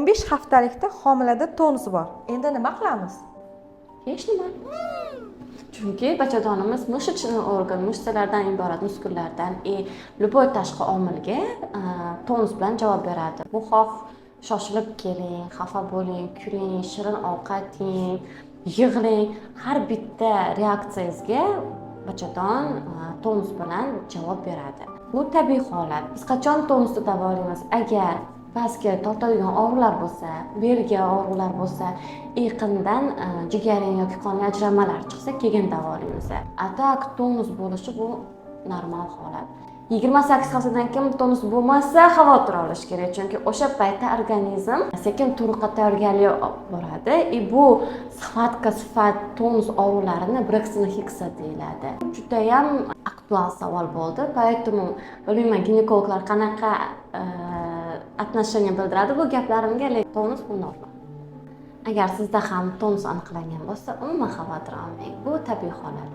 15 haftalikda homilada tonus bor. Endi nima qilamiz? Hech nima. Chunki bachadonimiz mushakchilni organ, mushaklardan iborat muskullardan любой tashqi omilga tonus bilan javob beradi. Bu xoh shoshilib keling, xafa bo'ling, kuring, shirin ovqat yeng, yig'lang, har bitta reaksiyangizga bachadon tonus bilan javob beradi. Bu tabiiy holat. Biz qachon tonusni davolaymiz? Agar pastga tortadigan og'riqlar bo'lsa, belga og'riqlar bo'lsa, yaqindan jigaring yoki qonli ajralmalar chiqsa, keyin davolaymiz. Atak tonus bo'lishi bu normal holat. 28 haftadan keyin tonus bo'lmasa, xavotir olish kerak, chunki o'sha paytda organizm sekin turiqqa tayyorgarlik boradi. Bu sifat tonus og'riqlarini Braxton Hicks deyiladi. Juda ham aktual savol bo'ldi. Поэтому bilmayman ginekologlar qanaqa отношение bildiradi bu gaplarimga, lekin tonus bu normal. Agar sizda ham tonus aniqlangan bo'lsa, umuman xavotir olmang. Bu tabiiy holat.